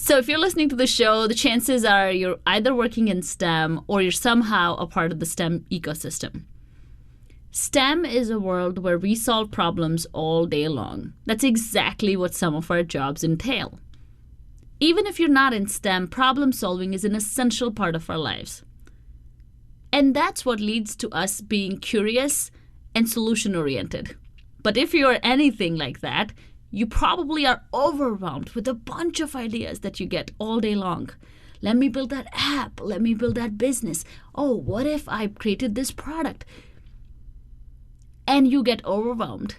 So if you're listening to the show, the chances are you're either working in STEM or you're somehow a part of the STEM ecosystem. STEM is a world where we solve problems all day long. That's exactly what some of our jobs entail. Even if you're not in STEM, problem solving is an essential part of our lives. And that's what leads to us being curious and solution-oriented. But if you're anything like that, you probably are overwhelmed with a bunch of ideas that you get all day long. Let me build that app. Let me build that business. Oh, what if I created this product? And you get overwhelmed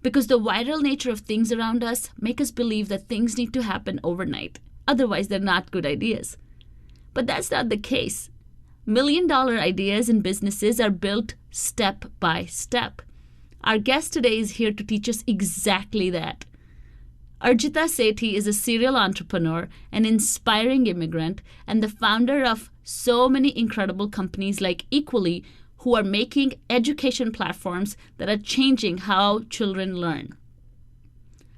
because the viral nature of things around us make us believe that things need to happen overnight. Otherwise, they're not good ideas. But that's not the case. Million-dollar ideas and businesses are built step by step. Our guest today is here to teach us exactly that. Arjita Sethi is a serial entrepreneur, an inspiring immigrant, and the founder of so many incredible companies like Equally, who are making education platforms that are changing how children learn.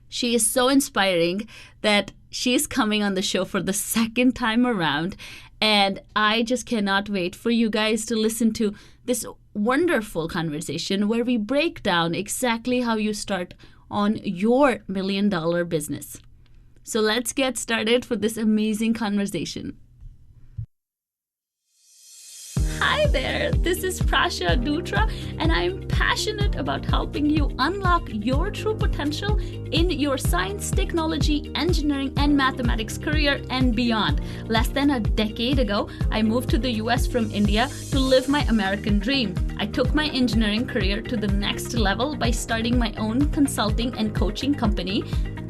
She is so inspiring that she is coming on the show for the second time around, and I just cannot wait for you guys to listen to this wonderful conversation where we break down exactly how you start on your million-dollar business. So let's get started for this amazing conversation. Hi there, this is Prasha Dutra, and I'm passionate about helping you unlock your true potential in your science, technology, engineering, and mathematics career and beyond. Less than a decade ago, I moved to the US from India to live my American dream. I took my engineering career to the next level by starting my own consulting and coaching company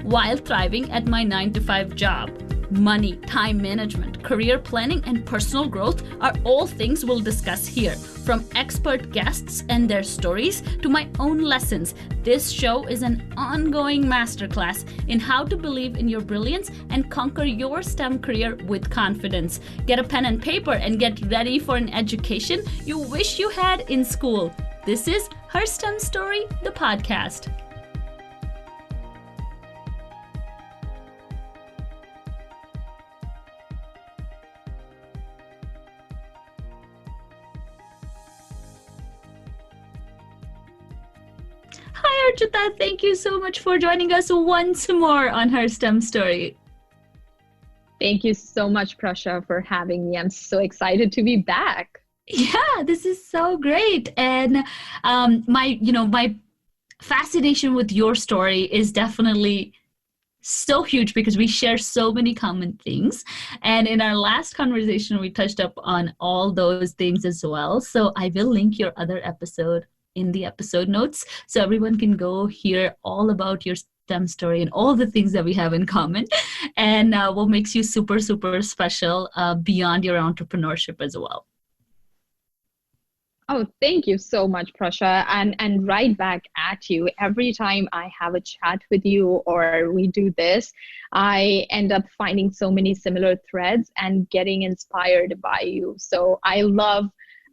while thriving at my 9-to-5 job. Money, time management, career planning, and personal growth are all things we'll discuss here. From expert guests and their stories to my own lessons, this show is an ongoing masterclass in how to believe in your brilliance and conquer your STEM career with confidence. Get a pen and paper and get ready for an education you wish you had in school. This is Her STEM Story, the podcast. Hi, Arjita. Thank you so much for joining us once more on Her STEM Story. Thank you so much, Prasha, for having me. I'm so excited to be back. Yeah, this is so great. And my fascination with your story is definitely so huge because we share so many common things. And in our last conversation, we touched up on all those things as well. So I will link your other episode in the episode notes so everyone can go hear all about your STEM story and all the things that we have in common and what makes you super, super special beyond your entrepreneurship as well. Oh, thank you so much, Prasha. And right back at you. Every time I have a chat with you or we do this, I end up finding so many similar threads and getting inspired by you. So I love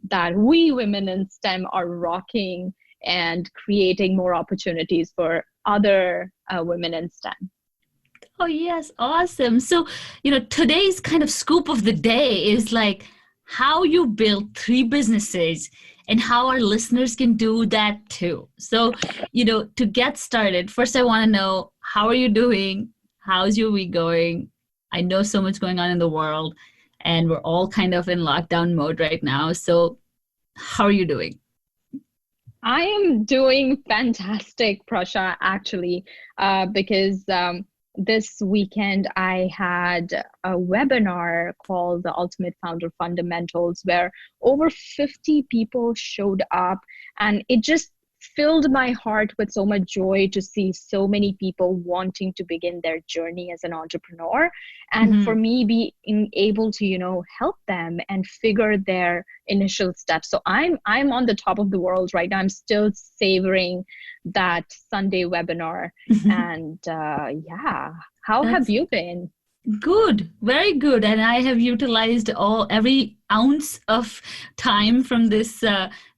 that we women in STEM are rocking and creating more opportunities for other women in STEM. Oh, yes. Awesome. So, today's kind of scoop of the day is like how you build 3 businesses and how our listeners can do that too. So, to get started, first I want to know, how are you doing? How's your week going? I know so much going on in the world, and we're all kind of in lockdown mode right now. So how are you doing? I am doing fantastic, Prasha, actually, because this weekend I had a webinar called the Ultimate Founder Fundamentals, where over 50 people showed up, and it just filled my heart with so much joy to see so many people wanting to begin their journey as an entrepreneur, and for me being able to help them and figure their initial steps. So I'm on the top of the world right now. I'm still savoring that Sunday webinar. And how have you been? Good, very good. And I have utilized every ounce of time from this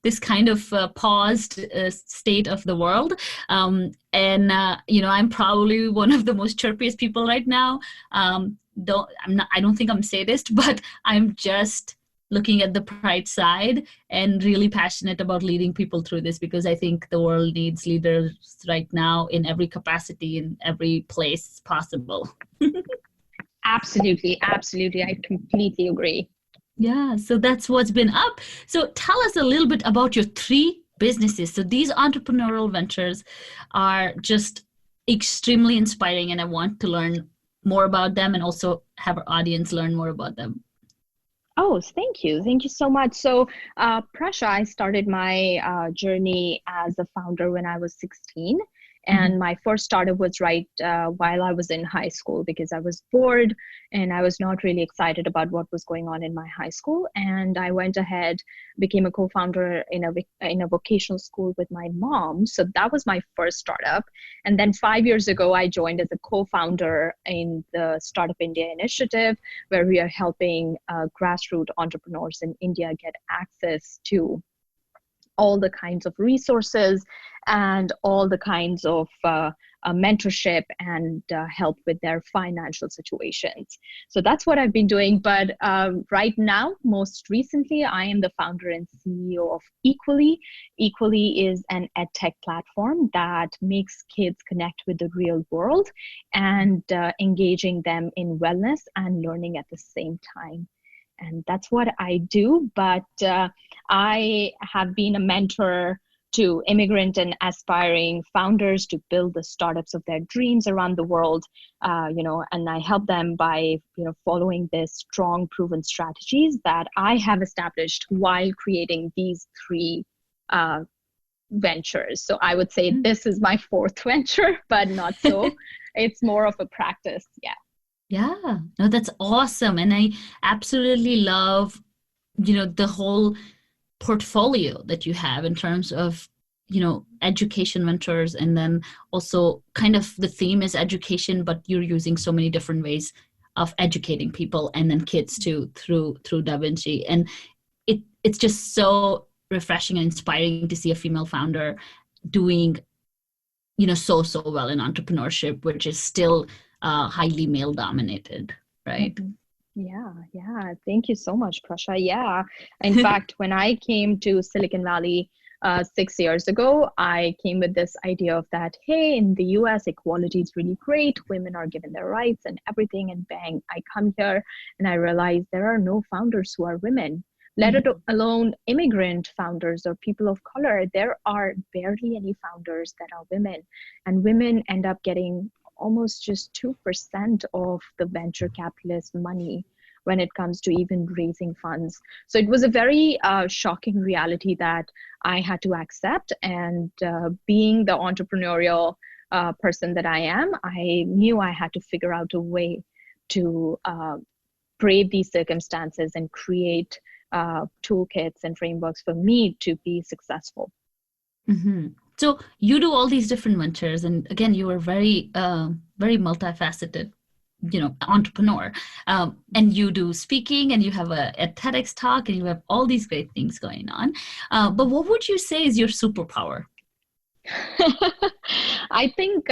this kind of paused state of the world. I'm probably one of the most chirpiest people right now. I don't think I'm sadist, but I'm just looking at the bright side and really passionate about leading people through this, because I think the world needs leaders right now in every capacity, in every place possible. Absolutely, absolutely. I completely agree. Yeah, so that's what's been up. So tell us a little bit about your three businesses. So these entrepreneurial ventures are just extremely inspiring, and I want to learn more about them and also have our audience learn more about them. Oh, thank you. Thank you so much. So, Prasha, I started my journey as a founder when I was 16. And my first startup was right while I was in high school, because I was bored and I was not really excited about what was going on in my high school. And I went ahead, became a co-founder in a vocational school with my mom. So that was my first startup. And then 5 years ago, I joined as a co-founder in the Startup India initiative, where we are helping grassroots entrepreneurs in India get access to all the kinds of resources and all the kinds of mentorship and help with their financial situations. So that's what I've been doing. But right now, most recently, I am the founder and CEO of Equally. Equally is an edtech platform that makes kids connect with the real world and engaging them in wellness and learning at the same time. And that's what I do. But I have been a mentor to immigrant and aspiring founders to build the startups of their dreams around the world, and I help them by, following this strong, proven strategies that I have established while creating these three ventures. So I would say this is my fourth venture, but not so. It's more of a practice. Yeah. Yeah, no, that's awesome. And I absolutely love, the whole portfolio that you have in terms of, education ventures. And then also kind of the theme is education, but you're using so many different ways of educating people and then kids too through Da Vinci. And it's just so refreshing and inspiring to see a female founder doing, so well in entrepreneurship, which is still highly male dominated, right? Yeah. Thank you so much, Prasha. Yeah. In fact, when I came to Silicon Valley 6 years ago, I came with this idea of that, hey, in the US, equality is really great. Women are given their rights and everything. And bang, I come here and I realize there are no founders who are women, let alone immigrant founders or people of color. There are barely any founders that are women. And women end up getting almost just 2% of the venture capitalist money when it comes to even raising funds. So it was a very shocking reality that I had to accept. And being the entrepreneurial person that I am, I knew I had to figure out a way to brave these circumstances and create toolkits and frameworks for me to be successful. Mm-hmm. So you do all these different ventures, and again, you are very, very multifaceted, entrepreneur. And you do speaking, and you have a TEDx talk, and you have all these great things going on. But what would you say is your superpower? I think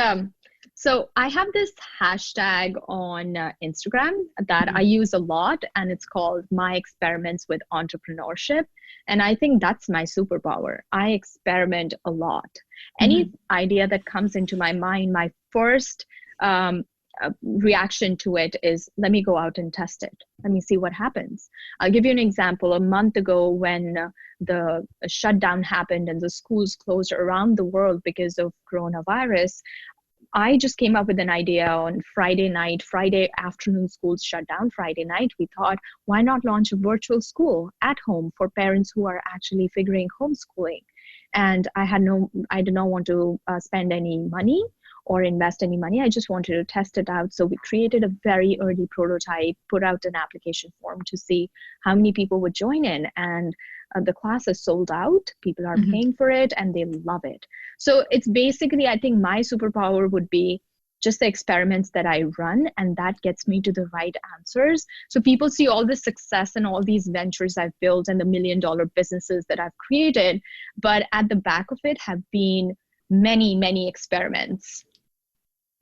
so. I have this hashtag on Instagram that I use a lot, and it's called My Experiments with Entrepreneurship. And I think that's my superpower. I experiment a lot. Any idea that comes into my mind, my first reaction to it is, let me go out and test it. Let me see what happens. I'll give you an example. A month ago, when the shutdown happened and the schools closed around the world because of coronavirus, I just came up with an idea on Friday afternoon. Schools shut down Friday night. We thought, why not launch a virtual school at home for parents who are actually figuring homeschooling? And I did not want to spend any money or invest any money. I just wanted to test it out. So we created a very early prototype, put out an application form to see how many people would join in. And the class is sold out. People are paying for it and they love it. So it's basically, I think my superpower would be just the experiments that I run, and that gets me to the right answers. So people see all the success and all these ventures I've built and the $1 million businesses that I've created, but at the back of it have been many, many experiments.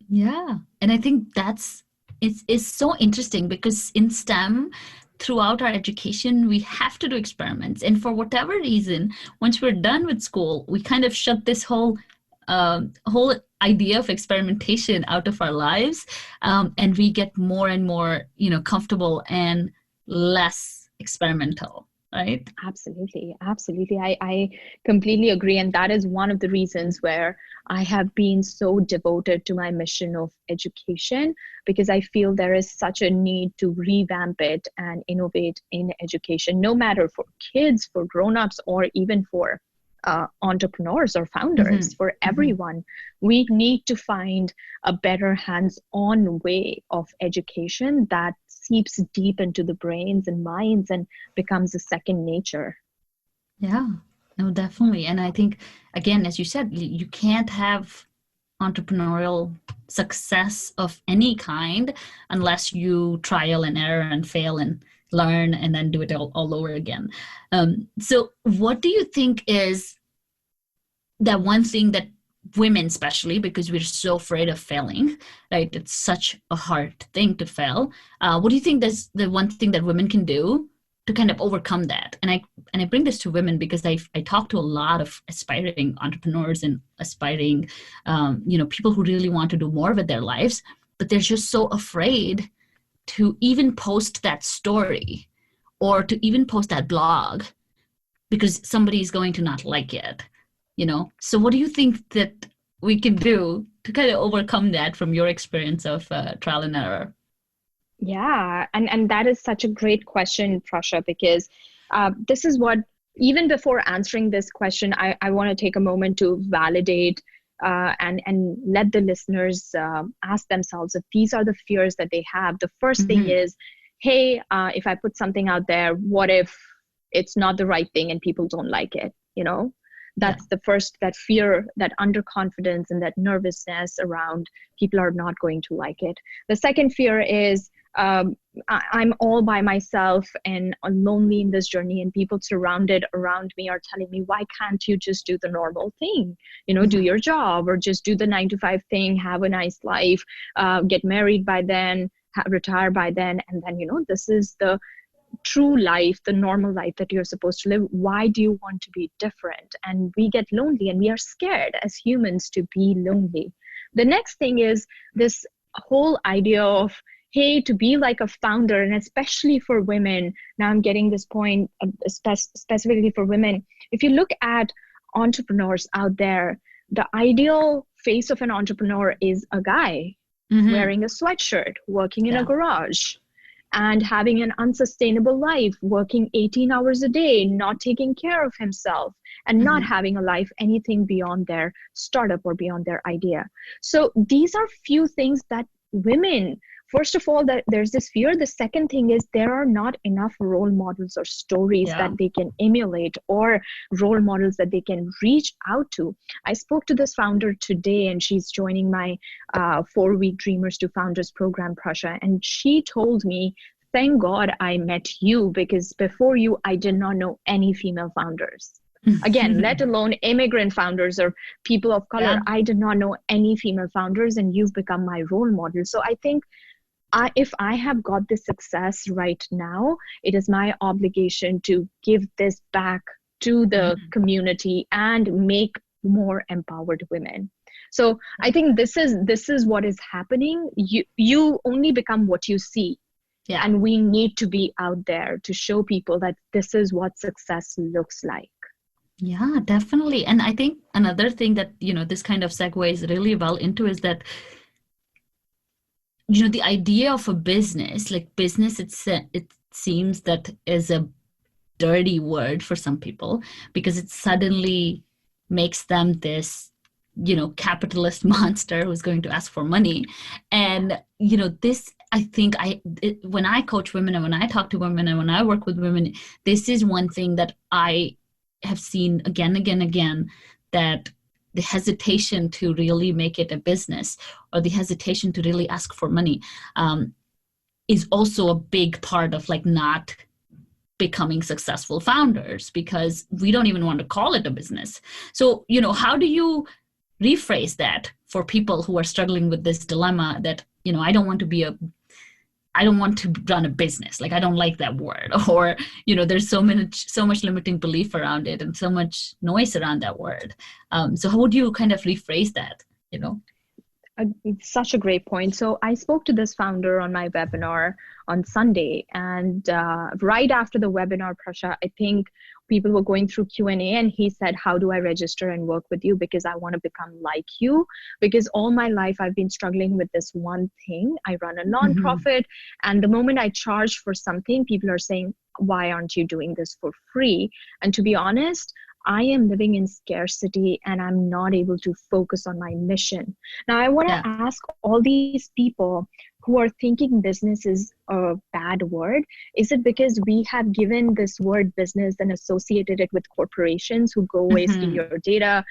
Yeah. And I think it's so interesting because in STEM, throughout our education, we have to do experiments. And for whatever reason, once we're done with school, we kind of shut this whole idea of experimentation out of our lives, and we get more and more, comfortable and less experimental, right? Absolutely. Absolutely. I completely agree. And that is one of the reasons where I have been so devoted to my mission of education, because I feel there is such a need to revamp it and innovate in education, no matter for kids, for grown-ups, or even for entrepreneurs or founders, for everyone. We need to find a better hands-on way of education that seeps deep into the brains and minds and becomes a second nature. Yeah, no, definitely. And I think, again, as you said, you can't have entrepreneurial success of any kind unless you trial and error and fail and learn and then do it all over again. So what do you think is that one thing that women, especially because we're so afraid of failing, right? It's such a hard thing to fail. What do you think is the one thing that women can do to kind of overcome that? And I bring this to women because I talk to a lot of aspiring entrepreneurs and aspiring, people who really want to do more with their lives, but they're just so afraid to even post that story or to even post that blog because somebody is going to not like it. So what do you think that we can do to kind of overcome that from your experience of trial and error? Yeah, and that is such a great question, Prasha, because this is what, even before answering this question, I want to take a moment to validate and let the listeners ask themselves if these are the fears that they have. The first thing is, hey, if I put something out there, what if it's not the right thing and people don't like it? That's the first, that fear, that underconfidence, and that nervousness around people are not going to like it. The second fear is I'm all by myself and I'm lonely in this journey, and people surrounded around me are telling me, why can't you just do the normal thing? Do your job, or just do the 9 to 5 thing, have a nice life, get married by then, retire by then, and then, this is the true life, the normal life that you're supposed to live. Why do you want to be different? And we get lonely, and we are scared as humans to be lonely. The next thing is this whole idea of, hey, to be like a founder, and especially for women. Now I'm getting this point specifically for women. If you look at entrepreneurs out there, the ideal face of an entrepreneur is a guy wearing a sweatshirt, working in a garage, and having an unsustainable life, working 18 hours a day, not taking care of himself, and not having a life anything beyond their startup or beyond their idea. So these are few things that women, first of all, that there's this fear. The second thing is there are not enough role models or stories that they can emulate, or role models that they can reach out to. I spoke to this founder today, and she's joining my 4-week Dreamers to Founders program, Prasha. And she told me, thank God I met you, because before you, I did not know any female founders. Again, let alone immigrant founders or people of color. I did not know any female founders, and you've become my role model. So I think if I have got this success right now, it is my obligation to give this back to the community and make more empowered women. So I think this is what is happening. You only become what you see. Yeah. And we need to be out there to show people that this is what success looks like. Yeah, definitely. And I think another thing that, this kind of segues really well into is that, the idea of a business, like business, it seems that is a dirty word for some people because it suddenly makes them this, capitalist monster who's going to ask for money. And, this, I think when I coach women and when I talk to women and when I work with women, this is one thing that I have seen again, that the hesitation to really make it a business, or the hesitation to really ask for money, is also a big part of like not becoming successful founders, because we don't even want to call it a business. So, how do you rephrase that for people who are struggling with this dilemma that, I don't want to run a business. Like, I don't like that word. Or, there's so much limiting belief around it and so much noise around that word. So how would you kind of rephrase that, It's such a great point. So I spoke to this founder on my webinar on Sunday, and right after the webinar, Prasha, I think people were going through Q&A, and he said, how do I register and work with you? Because I want to become like you, because all my life I've been struggling with this one thing. I run a nonprofit, and the moment I charge for something, people are saying, why aren't you doing this for free? And to be honest, I am living in scarcity and I'm not able to focus on my mission. Now, I want to ask all these people who are thinking business is a bad word. Is it because we have given this word business and associated it with corporations who go away, steal your data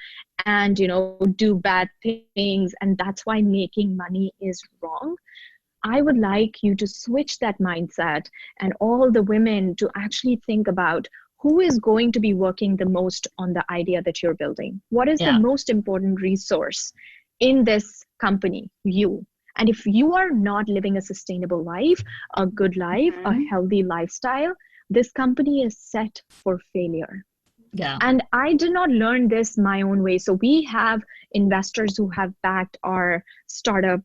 and, do bad things, and that's why making money is wrong? I would like you to switch that mindset, and all the women to actually think about who is going to be working the most on the idea that you're building. What is the most important resource in this company? You. And if you are not living a sustainable life, a good life, a healthy lifestyle, this company is set for failure. Yeah. And I did not learn this my own way. So we have investors who have backed our startup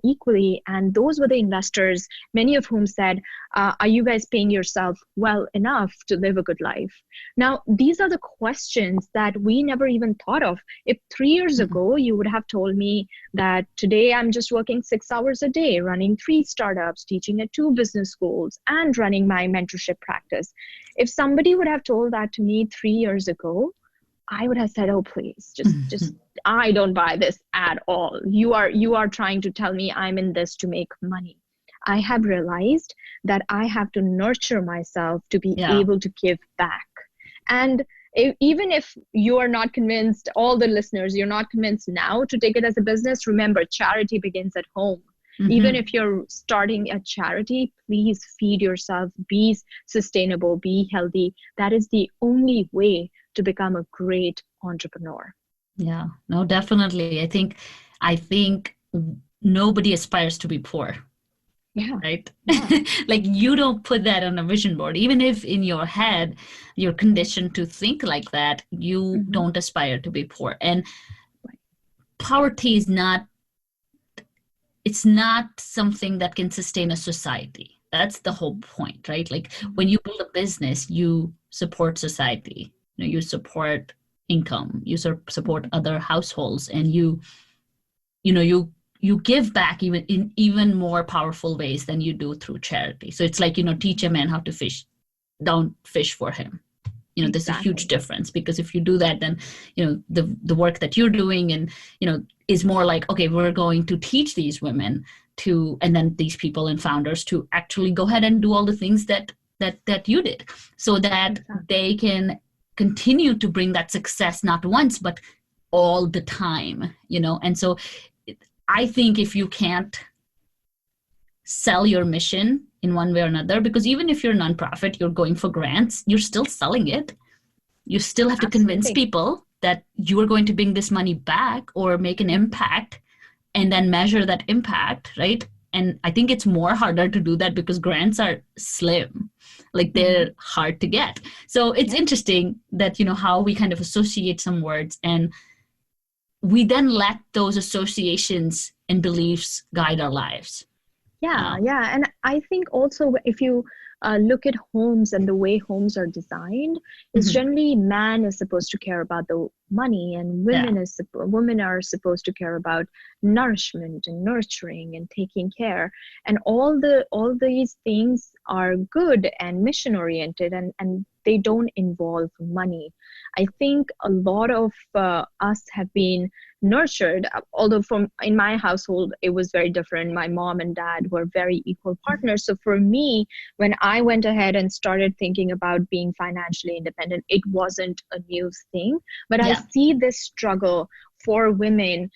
equally. And those were the investors, many of whom said, are you guys paying yourself well enough to live a good life? Now, these are the questions that we never even thought of. If 3 years ago, you would have told me that today I'm just working 6 hours a day, running 3 startups, teaching at 2 business schools, and running my mentorship practice. If somebody would have told that to me 3 years ago, I would have said, oh, please, just I don't buy this at all. You are trying to tell me I'm in this to make money. I have realized that I have to nurture myself to be able to give back. And even if you are not convinced, all the listeners, you're not convinced now to take it as a business, remember, charity begins at home. Even if you're starting a charity, please feed yourself, be sustainable, be healthy. That is the only way to become a great entrepreneur. Yeah, no, definitely. I think nobody aspires to be poor. Yeah. Right? Yeah. Like, you don't put that on a vision board. Even if in your head you're conditioned to think like that, you don't aspire to be poor. And poverty is not, it's not something that can sustain a society. That's the whole point, right? Like, when you build a business, you support society. You support income, you support other households, and you give back even in even more powerful ways than you do through charity. So it's like, teach a man how to fish, don't fish for him. There's a huge difference, because if you do that, then, the work that you're doing and, is more like, okay, we're going to teach these women to, and then these people and founders to actually go ahead and do all the things that you did, so that they can continue to bring that success, not once, but all the time, And so I think if you can't sell your mission in one way or another, because even if you're a nonprofit, you're going for grants, you're still selling it. You still have to convince people that you are going to bring this money back or make an impact, and then measure that impact, right? And I think it's more harder to do that because grants are slim, like they're hard to get. So it's interesting that, how we kind of associate some words, and we then let those associations and beliefs guide our lives. Yeah. And I think also, if you look at homes and the way homes are designed, is generally man is supposed to care about the money, and women are supposed to care about nourishment and nurturing and taking care. And all these things are good and mission oriented, and they don't involve money. I think a lot of us have been nurtured, although in my household it was very different. My mom and dad were very equal partners. So for me, when I went ahead and started thinking about being financially independent, it wasn't a new thing. But I see this struggle for women.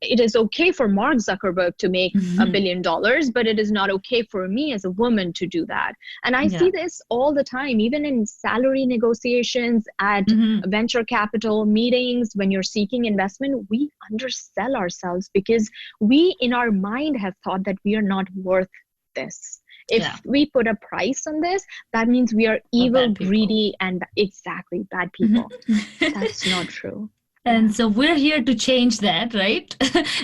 It is okay for Mark Zuckerberg to make $1 billion, but it is not okay for me as a woman to do that. And I see this all the time, even in salary negotiations, at venture capital meetings, when you're seeking investment, we undersell ourselves because we in our mind have thought that we are not worth this. If we put a price on this, that means we are evil, greedy, and exactly bad people. That's not true. And so we're here to change that, right?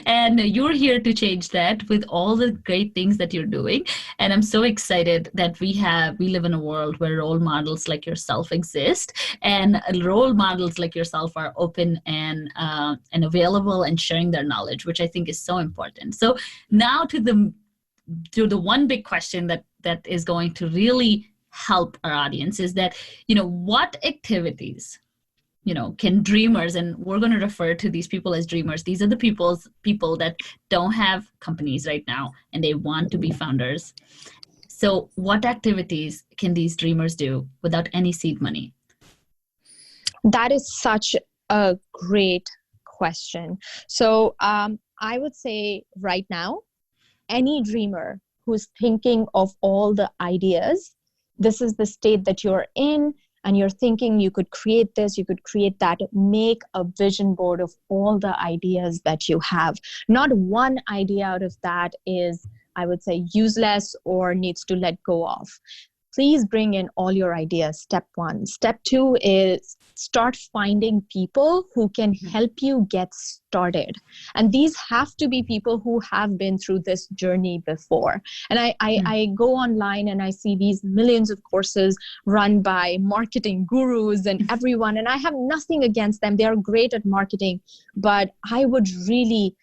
And you're here to change that with all the great things that you're doing. And I'm so excited that we live in a world where role models like yourself exist, and role models like yourself are open and available and sharing their knowledge, which I think is so important. So now to the one big question that is going to really help our audience is that, what activities can dreamers, and we're going to refer to these people as dreamers. These are the people that don't have companies right now and they want to be founders. So what activities can these dreamers do without any seed money? That is such a great question. So I would say right now, any dreamer who's thinking of all the ideas, this is the state that you're in, and you're thinking you could create this, you could create that, make a vision board of all the ideas that you have. Not one idea out of that is, I would say, useless or needs to let go of. Please bring in all your ideas, step one. Step two is start finding people who can help you get started. And these have to be people who have been through this journey before. And I go online and I see these millions of courses run by marketing gurus and everyone. And I have nothing against them. They are great at marketing. But I would really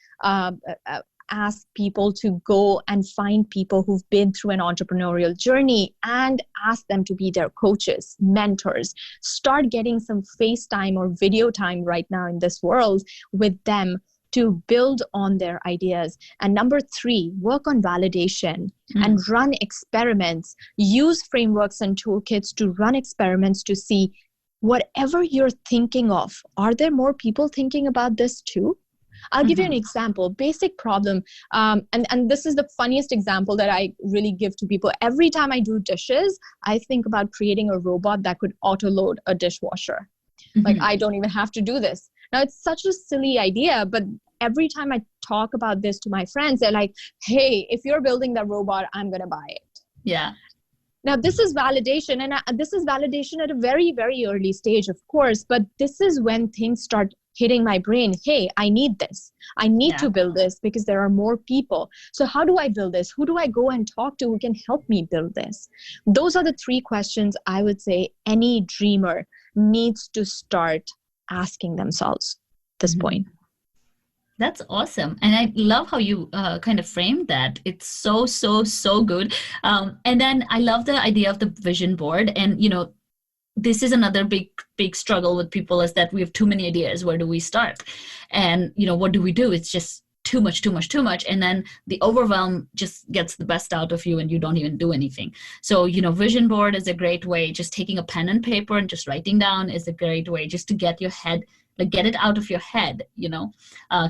ask people to go and find people who've been through an entrepreneurial journey and ask them to be their coaches, mentors. Start getting some FaceTime or video time right now in this world with them to build on their ideas. And number three, work on validation and run experiments. Use frameworks and toolkits to run experiments to see whatever you're thinking of. Are there more people thinking about this too? I'll give you an example, basic problem. And this is the funniest example that I really give to people. Every time I do dishes, I think about creating a robot that could auto-load a dishwasher. Like, I don't even have to do this. Now, it's such a silly idea, but every time I talk about this to my friends, they're like, hey, if you're building that robot, I'm going to buy it. Yeah. Now, this is validation, and this is validation at a very, very early stage, of course, but this is when things start hitting my brain. Hey, I need this. I need to build this because there are more people. So how do I build this? Who do I go and talk to who can help me build this? Those are the three questions I would say any dreamer needs to start asking themselves at this point. That's awesome. And I love how you kind of framed that. It's so, so, so good. And then I love the idea of the vision board. And, this is another big struggle with people, is that we have too many ideas. Where do we start? And, what do we do? It's just too much. And then the overwhelm just gets the best out of you and you don't even do anything. So, vision board is a great way. Just taking a pen and paper and just writing down is a great way just to get your head, get it out of your head,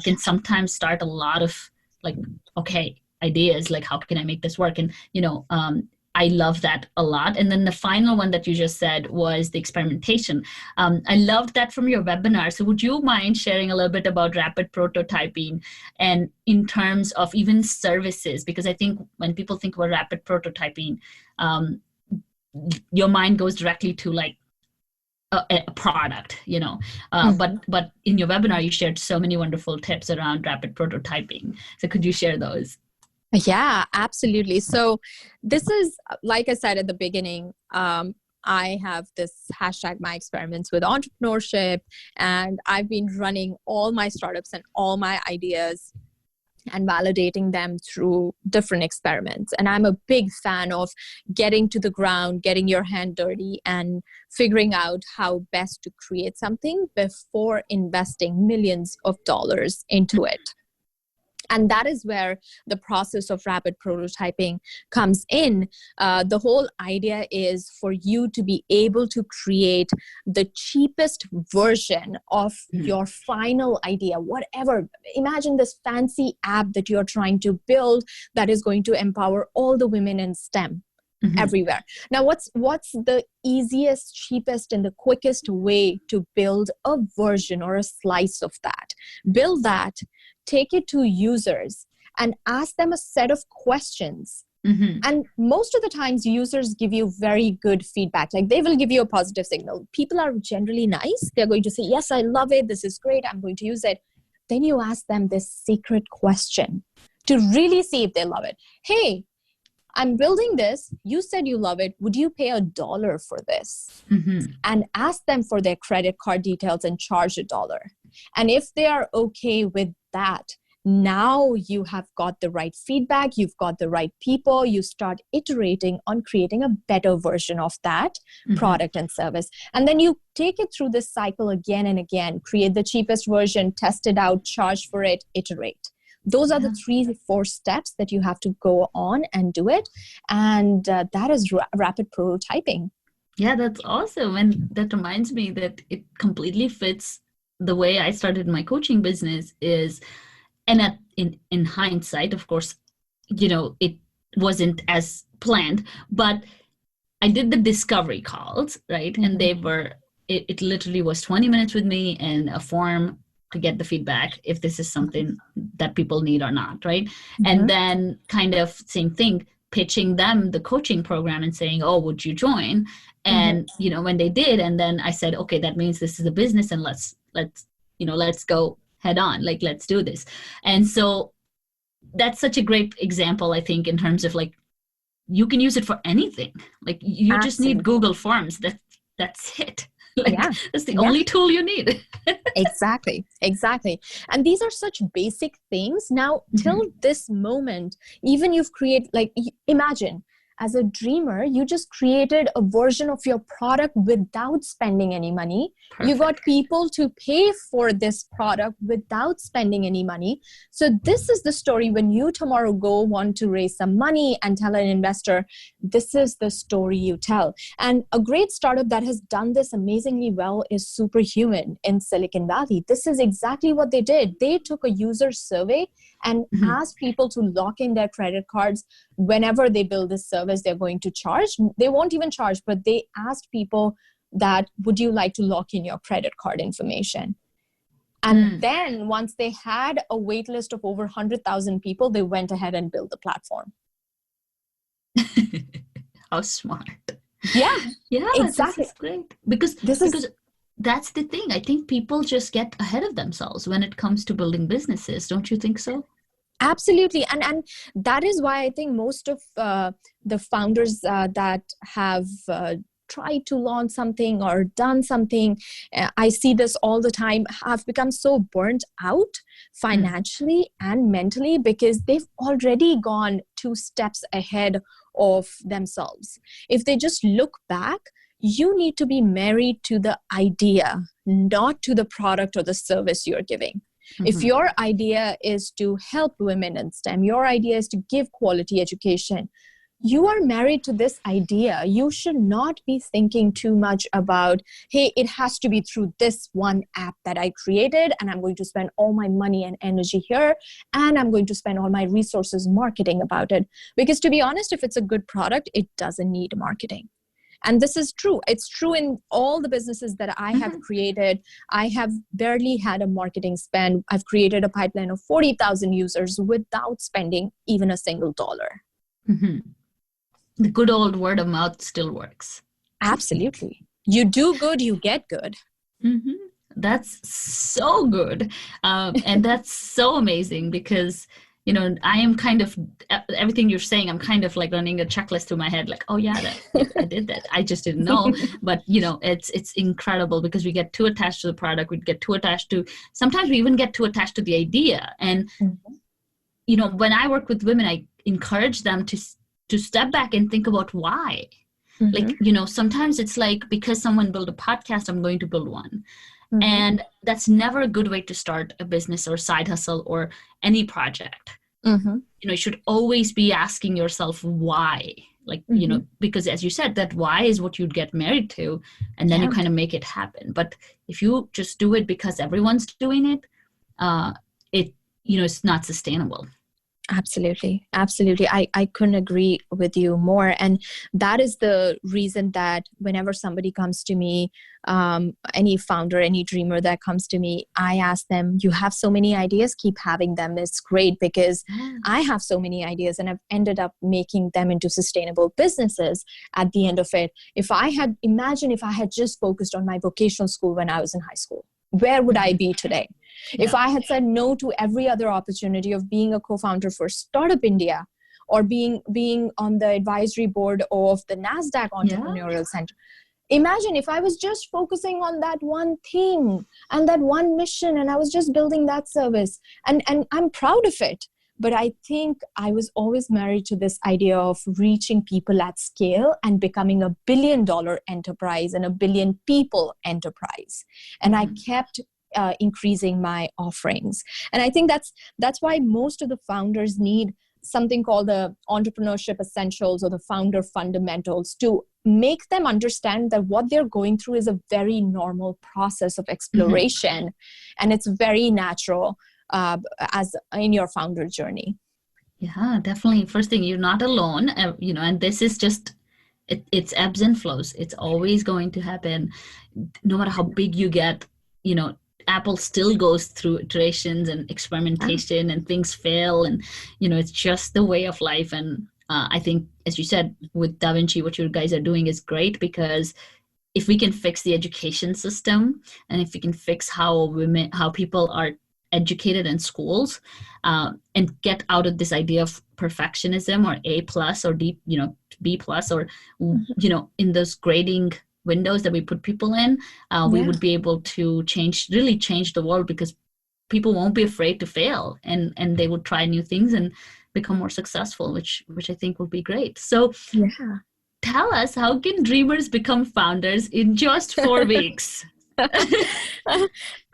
can sometimes start a lot of ideas, like how can I make this work? And, I love that a lot. And then the final one that you just said was the experimentation. I loved that from your webinar. So would you mind sharing a little bit about rapid prototyping and in terms of even services? Because I think when people think about rapid prototyping, your mind goes directly to a product, but in your webinar, you shared so many wonderful tips around rapid prototyping. So could you share those? Yeah, absolutely. So this is, like I said at the beginning, I have this hashtag my experiments with entrepreneurship, and I've been running all my startups and all my ideas and validating them through different experiments. And I'm a big fan of getting to the ground, getting your hand dirty, and figuring out how best to create something before investing millions of dollars into it. And that is where the process of rapid prototyping comes in. The whole idea is for you to be able to create the cheapest version of your final idea, whatever. Imagine this fancy app that you're trying to build that is going to empower all the women in STEM. Everywhere. Now, what's the easiest, cheapest, and the quickest way to build a version or a slice of that? Build that, take it to users, and ask them a set of questions. And most of the times, users give you very good feedback. Like, they will give you a positive signal. People are generally nice. They're going to say, yes, I love it. This is great. I'm going to use it. Then you ask them this secret question to really see if they love it. Hey, I'm building this. You said you love it. Would you pay $1 for this? And ask them for their credit card details and charge $1. And if they are okay with that, now you have got the right feedback. You've got the right people. You start iterating on creating a better version of that product and service. And then you take it through this cycle again and again. Create the cheapest version, test it out, charge for it, iterate. Those are the 3-4 steps that you have to go on and do it. And that is rapid prototyping. Yeah, that's awesome. And that reminds me that it completely fits the way I started my coaching business is, and in hindsight, of course, it wasn't as planned, but I did the discovery calls, right? And they were, it literally was 20 minutes with me and a form to get the feedback if this is something that people need or not, right? And then kind of same thing, pitching them the coaching program and saying, oh, would you join? And, when they did, and then I said, okay, that means this is a business and let's go head on, like, let's do this. And so that's such a great example, I think, in terms of like, you can use it for anything. Like you just need Google Forms. That's it. Like, that's the only tool you need. Exactly. And these are such basic things. Now, till this moment, even you've created, like, imagine, as a dreamer, you just created a version of your product without spending any money. Perfect. You got people to pay for this product without spending any money. So this is the story when you tomorrow go want to raise some money and tell an investor, this is the story you tell. And a great startup that has done this amazingly well is Superhuman in Silicon Valley. This is exactly what they did. They took a user survey and asked people to lock in their credit cards whenever they build this service they're going to charge. They won't even charge, but they asked people that, would you like to lock in your credit card information? And then once they had a wait list of over 100,000 people, they went ahead and built the platform. How smart. Yeah, exactly. This is great. Because that's the thing. I think people just get ahead of themselves when it comes to building businesses. Don't you think so? Absolutely. And that is why I think most of the founders that have tried to launch something or done something, I see this all the time, have become so burnt out financially and mentally because they've already gone 2 steps ahead of themselves. If they just look back, you need to be married to the idea, not to the product or the service you're giving. If your idea is to help women in STEM, your idea is to give quality education, you are married to this idea. You should not be thinking too much about, hey, it has to be through this one app that I created, and I'm going to spend all my money and energy here, and I'm going to spend all my resources marketing about it. Because to be honest, if it's a good product, it doesn't need marketing. And this is true. It's true in all the businesses that I have created. I have barely had a marketing spend. I've created a pipeline of 40,000 users without spending even a single dollar. The good old word of mouth still works. Absolutely. You do good, you get good. That's so good. And that's so amazing because, I am kind of, everything you're saying, I'm kind of like running a checklist through my head, like, oh yeah, I did that. I just didn't know. But, it's incredible because we get too attached to the product. We get too attached to, sometimes we even get too attached to the idea. And, when I work with women, I encourage them to step back and think about why. Like, sometimes it's like, because someone built a podcast, I'm going to build one. Mhm. And that's never a good way to start a business or side hustle or any project. Mhm. You should always be asking yourself why. Like, because as you said, that why is what you'd get married to, and then you Yeah. kind of make it happen. But if you just do it because everyone's doing it, it it's not sustainable. Absolutely. Absolutely. I couldn't agree with you more. And that is the reason that whenever somebody comes to me, any founder, any dreamer that comes to me, I ask them, you have so many ideas, keep having them. It's great because I have so many ideas and I've ended up making them into sustainable businesses at the end of it. Imagine if I had just focused on my vocational school when I was in high school, where would I be today? If I had said no to every other opportunity of being a co-founder for Startup India or being on the advisory board of the NASDAQ Entrepreneurial Center, imagine if I was just focusing on that one thing and that one mission and I was just building that service. And I'm proud of it. But I think I was always married to this idea of reaching people at scale and becoming a $1 billion enterprise and a 1 billion people enterprise. And I kept increasing my offerings. And I think that's why most of the founders need something called the entrepreneurship essentials or the founder fundamentals to make them understand that what they're going through is a very normal process of exploration. And it's very natural as in your founder journey. Yeah, definitely. First thing, you're not alone, and this is just, it's ebbs and flows. It's always going to happen. No matter how big you get, Apple still goes through iterations and experimentation and things fail. And, it's just the way of life. And I think, as you said, with Da Vinci, what you guys are doing is great because if we can fix the education system and if we can fix how people are educated in schools and get out of this idea of perfectionism or A plus or D, B plus or, in those grading windows that we put people in, we would be able to really change the world because people won't be afraid to fail and they would try new things and become more successful, which I think would be great. So tell us, how can dreamers become founders in just 4 weeks?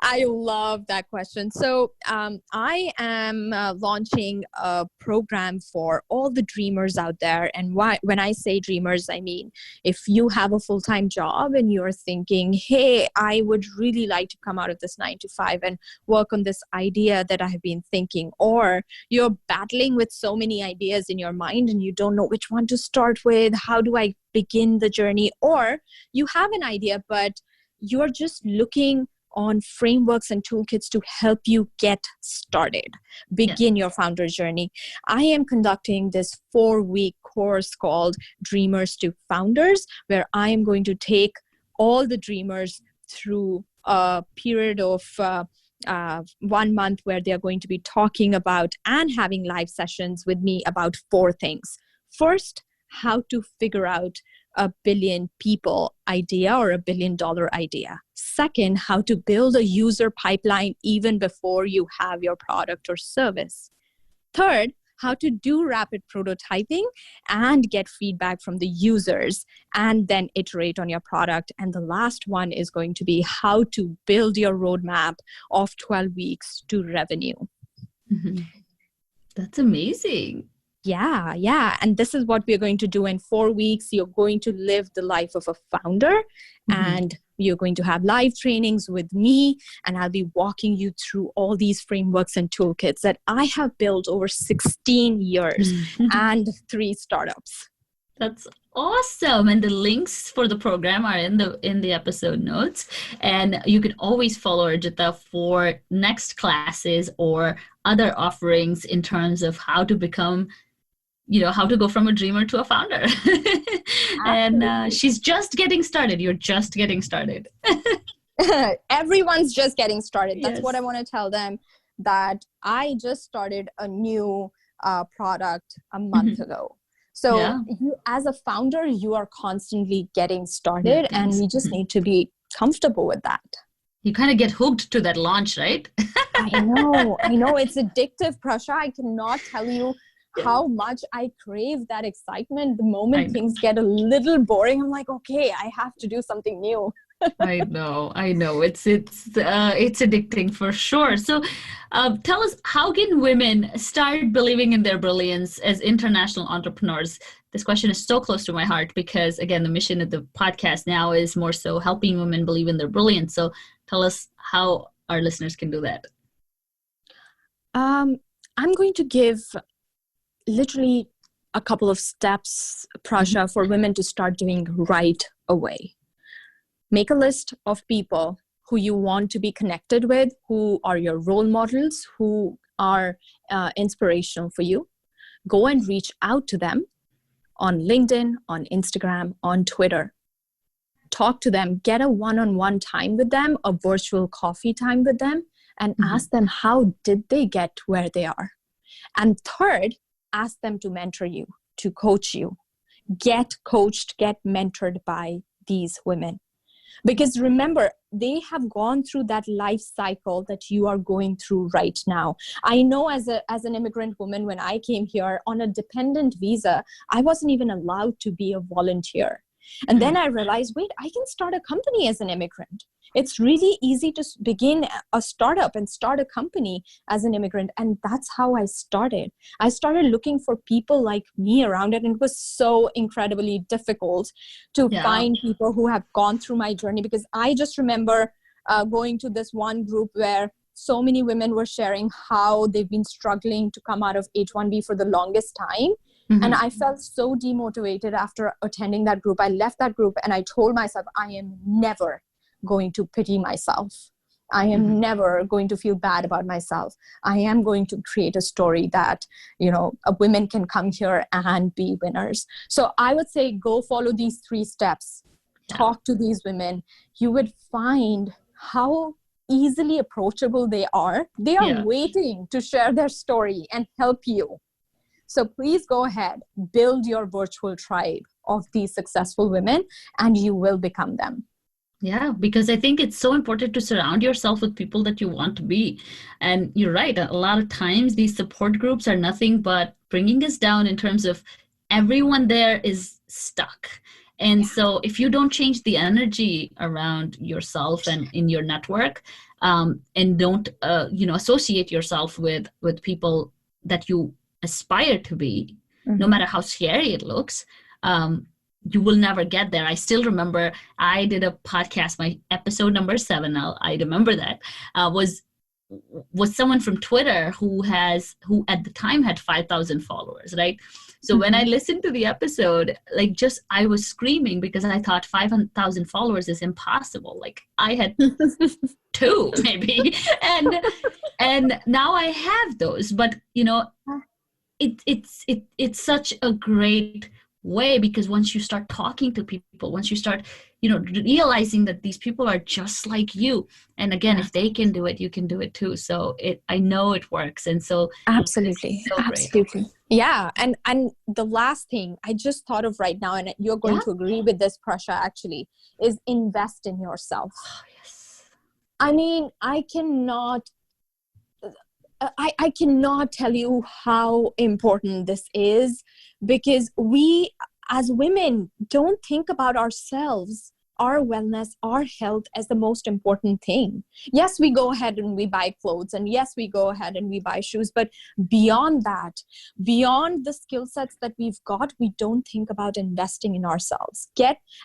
I love that question. So I am launching a program for all the dreamers out there. And when I say dreamers, I mean, if you have a full-time job and you're thinking, hey, I would really like to come out of this 9 to 5 and work on this idea that I have been thinking, or you're battling with so many ideas in your mind and you don't know which one to start with, how do I begin the journey? Or you have an idea, but you're just looking on frameworks and toolkits to help you get started, begin your founder journey. I am conducting this 4-week course called Dreamers to Founders, where I am going to take all the dreamers through a period of 1 month where they're going to be talking about and having live sessions with me about 4 things. First, how to figure out a 1 billion people idea or a $1 billion idea. Second, how to build a user pipeline even before you have your product or service. Third, how to do rapid prototyping and get feedback from the users and then iterate on your product. And the last one is going to be how to build your roadmap of 12 weeks to revenue. That's amazing. Yeah. And this is what we're going to do in 4 weeks. You're going to live the life of a founder and you're going to have live trainings with me, and I'll be walking you through all these frameworks and toolkits that I have built over 16 years and 3 startups. That's awesome. And the links for the program are in the episode notes. And you can always follow Arjita for next classes or other offerings in terms of how to become, how to go from a dreamer to a founder. And she's just getting started. You're just getting started. Everyone's just getting started. That's what I want to tell them, that I just started a new product a month ago. So you, as a founder, you are constantly getting started, and we just need to be comfortable with that. You kind of get hooked to that launch, right? I know. It's addictive, Prasha. I cannot tell you how much I crave that excitement. The moment things get a little boring, I'm like, okay, I have to do something new. I know. It's addicting for sure. So, tell us, how can women start believing in their brilliance as international entrepreneurs? This question is so close to my heart because, again, the mission of the podcast now is more so helping women believe in their brilliance. So, tell us how our listeners can do that. I'm going to give literally a couple of steps, Prasha, for women to start doing right away. Make a list of people who you want to be connected with, who are your role models, who are inspirational for you. Go and reach out to them on LinkedIn, on Instagram, on Twitter. Talk to them, get a one-on-one time with them, a virtual coffee time with them, and ask them how did they get where they are. And third, ask them to mentor you, to coach you. Get coached, get mentored by these women. Because remember, they have gone through that life cycle that you are going through right now. I know as an immigrant woman, when I came here on a dependent visa, I wasn't even allowed to be a volunteer. And then I realized, wait, I can start a company as an immigrant. It's really easy to begin a startup and start a company as an immigrant. And that's how I started. I started looking for people like me around it. And it was so incredibly difficult to find people who have gone through my journey, because I just remember going to this one group where so many women were sharing how they've been struggling to come out of H-1B for the longest time. And I felt so demotivated after attending that group. I left that group and I told myself, I am never going to pity myself. I am never going to feel bad about myself. I am going to create a story that, women can come here and be winners. So I would say go follow these 3 steps. Talk to these women. You would find how easily approachable they are. They are waiting to share their story and help you. So please go ahead, build your virtual tribe of these successful women, and you will become them. Yeah, because I think it's so important to surround yourself with people that you want to be. And you're right, a lot of times these support groups are nothing but bringing us down in terms of everyone there is stuck. And so if you don't change the energy around yourself and in your network, and don't, associate yourself with people that you aspire to be, no matter how scary it looks, you will never get there. I still remember I did a podcast, my episode number 7, I remember that, was someone from Twitter who at the time had 5,000 followers, right? So when I listened to the episode, I was screaming because I thought 5,000 followers is impossible. I had 2 maybe, and now I have those, but it's such a great way, because once you start talking to people, once you start realizing that these people are just like you, and again, if they can do it, you can do it too. So I know it works. And so absolutely yeah. And the last thing I just thought of right now, and you're going to agree with this, Prasha, actually, is invest in yourself. Yes. I mean, I cannot tell you how important this is, because we as women don't think about ourselves, our wellness, our health as the most important thing. Yes, we go ahead and we buy clothes, and yes, we go ahead and we buy shoes, but beyond that, beyond the skill sets that we've got, we don't think about investing in ourselves.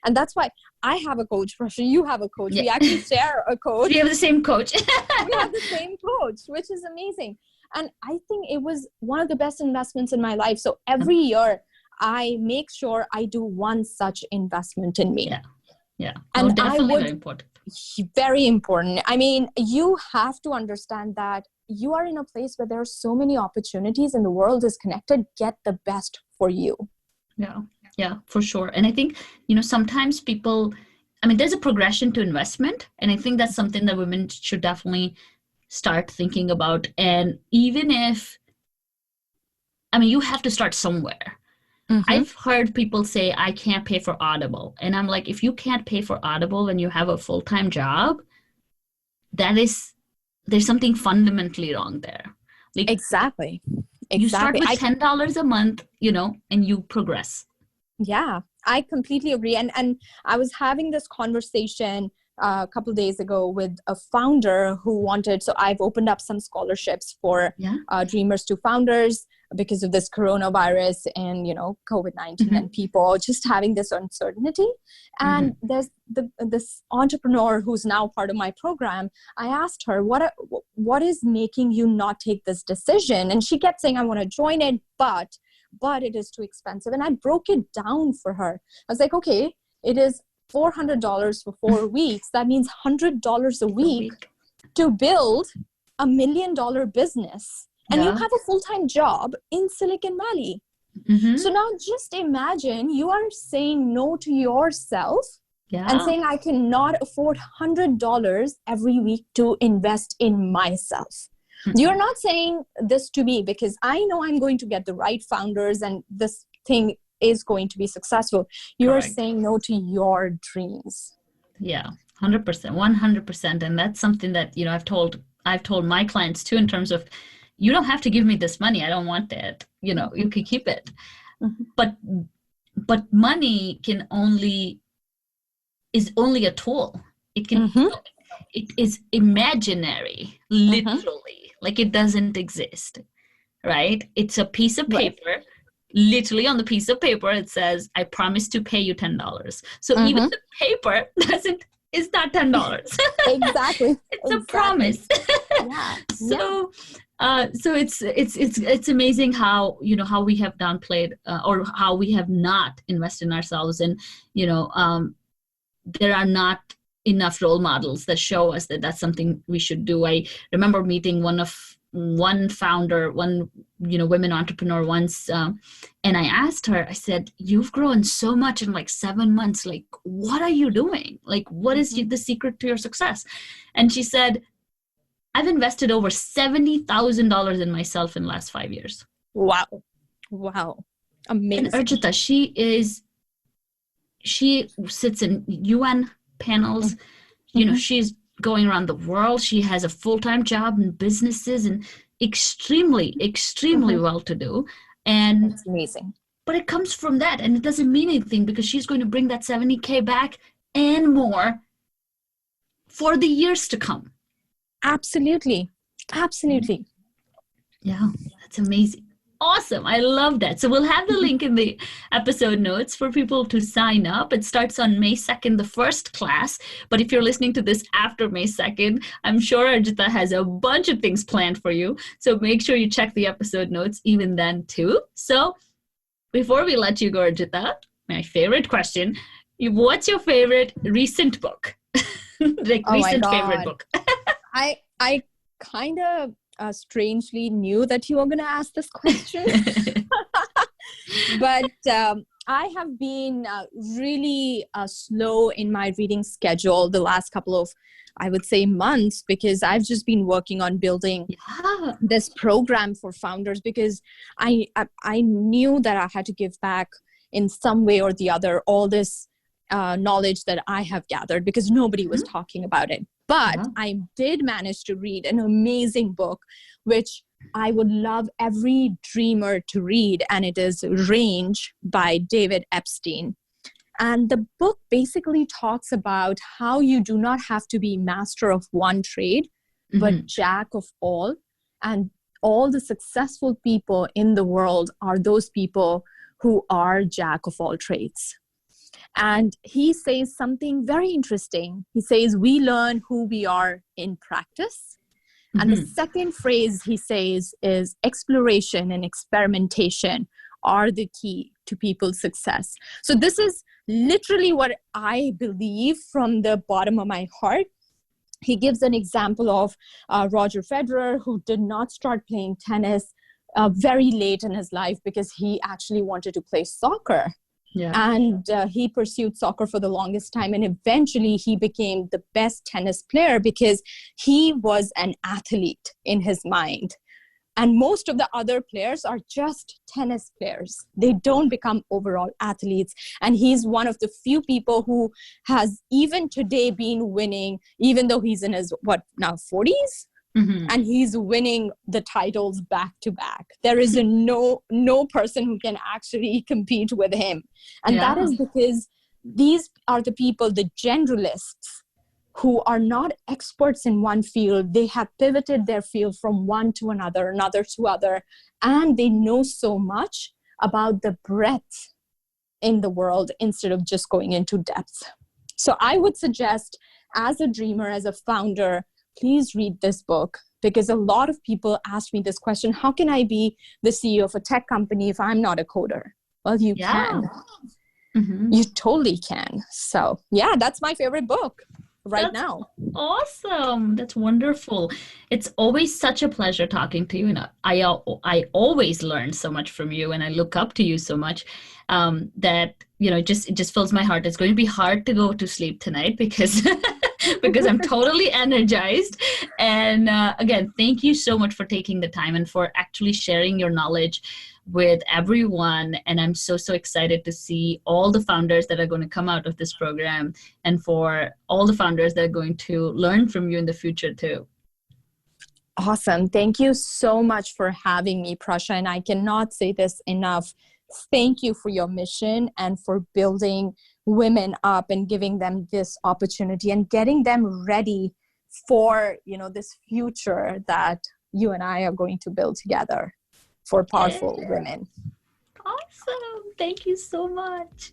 And that's why I have a coach, Prasha, you have a coach. We actually share a coach. We have the same coach. We have the same coach, which is amazing. And I think it was one of the best investments in my life. So every year I make sure I do one such investment in me. Yeah. And definitely very important. Very important. I mean, you have to understand that you are in a place where there are so many opportunities and the world is connected. Get the best for you. Yeah, for sure. And I think, sometimes people, there's a progression to investment. And I think that's something that women should definitely start thinking about. And even if, you have to start somewhere. I've heard people say, I can't pay for Audible. And I'm like, if you can't pay for Audible when you have a full-time job, there's something fundamentally wrong there. Exactly. You start with $10 a month, and you progress. Yeah, I completely agree. And I was having this conversation a couple days ago with a founder who wanted, so I've opened up some scholarships for dreamers to founders because of this coronavirus and, COVID-19 and people just having this uncertainty. And there's this entrepreneur who's now part of my program. I asked her, what is making you not take this decision? And she kept saying, I want to join it, but it is too expensive. And I broke it down for her. I was like, okay, it is $400 for 4 weeks. That means $100 a week to build $1 million business. And you have a full-time job in Silicon Valley. So now just imagine you are saying no to yourself and saying, I cannot afford $100 every week to invest in myself. You're not saying this to me because I know I'm going to get the right founders and this thing is going to be successful. You are saying no to your dreams. Yeah, 100%, 100%. And that's something that, I've told my clients too, in terms of, you don't have to give me this money. I don't want that. You can keep it. But money is only a tool. It can, it is imaginary, literally, like it doesn't exist, right? It's a piece of paper. Literally on the piece of paper, it says, I promise to pay you $10. So even the paper is not $10. Exactly. It's a promise. So it's amazing how, how we have downplayed or how we have not invested in ourselves. And, there are not enough role models that show us that that's something we should do. I remember meeting one founder, women entrepreneur once, and I asked her, I said, you've grown so much in like 7 months. Like, what are you doing? Like, what is the secret to your success? And she said, I've invested over $70,000 in myself in the last 5 years. Wow. Amazing. And Arjita, she sits in UN panels. She's going around the world. She has a full-time job in businesses and extremely well-to-do. And that's amazing. But it comes from that, and it doesn't mean anything because she's going to bring that 70K back and more for the years to come. Absolutely. Yeah, that's amazing. Awesome. I love that. So we'll have the link in the episode notes for people to sign up. It starts on May 2nd, the first class. But if you're listening to this after May 2nd, I'm sure Arjita has a bunch of things planned for you. So make sure you check the episode notes even then too. So before we let you go, Arjita, my favorite question, what's your favorite recent book? Recent favorite book. I kind of strangely knew that you were going to ask this question. But I have been really slow in my reading schedule the last couple of, I would say, months, because I've just been working on building this program for founders, because I knew that I had to give back in some way or the other all this knowledge that I have gathered, because nobody was talking about it. But I did manage to read an amazing book, which I would love every dreamer to read. And it is Range by David Epstein. And the book basically talks about how you do not have to be master of one trade, but jack of all. And all the successful people in the world are those people who are jack of all trades. And he says something very interesting. He says, we learn who we are in practice. And the second phrase he says is exploration and experimentation are the key to people's success. So this is literally what I believe from the bottom of my heart. He gives an example of Roger Federer, who did not start playing tennis very late in his life because he actually wanted to play soccer. Yeah. And he pursued soccer for the longest time. And eventually he became the best tennis player because he was an athlete in his mind. And most of the other players are just tennis players. They don't become overall athletes. And he's one of the few people who has even today been winning, even though he's in his, 40s? And he's winning the titles back to back. There is no person who can actually compete with him. And that is because these are the people, the generalists, who are not experts in one field. They have pivoted their field from one to another, another to other, and they know so much about the breadth in the world instead of just going into depth. So I would suggest, as a dreamer, as a founder, please read this book, because a lot of people ask me this question: how can I be the CEO of a tech company if I'm not a coder? Well, you can. Mm-hmm. You totally can. So yeah, that's my favorite book right now. Awesome. That's wonderful. It's always such a pleasure talking to you. And I always learn so much from you, and I look up to you so much that, it just fills my heart. It's going to be hard to go to sleep tonight because because I'm totally energized. And again, thank you so much for taking the time and for actually sharing your knowledge with everyone. And I'm so excited to see all the founders that are going to come out of this program, and for all the founders that are going to learn from you in the future too. Awesome. Thank you so much for having me, Prasha. And I cannot say this enough. Thank you for your mission and for building women up and giving them this opportunity and getting them ready for, this future that you and I are going to build together for powerful women. Awesome. Thank you so much.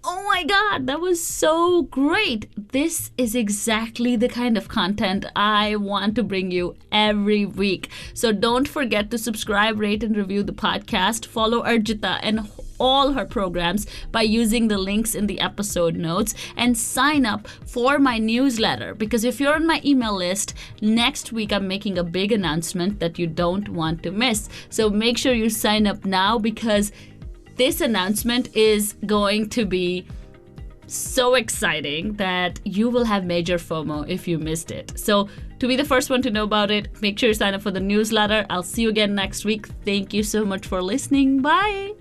Oh my God, that was so great. This is exactly the kind of content I want to bring you every week. So don't forget to subscribe, rate, and review the podcast. Follow Arjita and all her programs by using the links in the episode notes, and sign up for my newsletter, because if you're on my email list, next week I'm making a big announcement that you don't want to miss. So make sure you sign up now, because this announcement is going to be so exciting that you will have major FOMO if you missed it. So to be the first one to know about it, make sure you sign up for the newsletter. I'll see you again next week. Thank you so much for listening. Bye.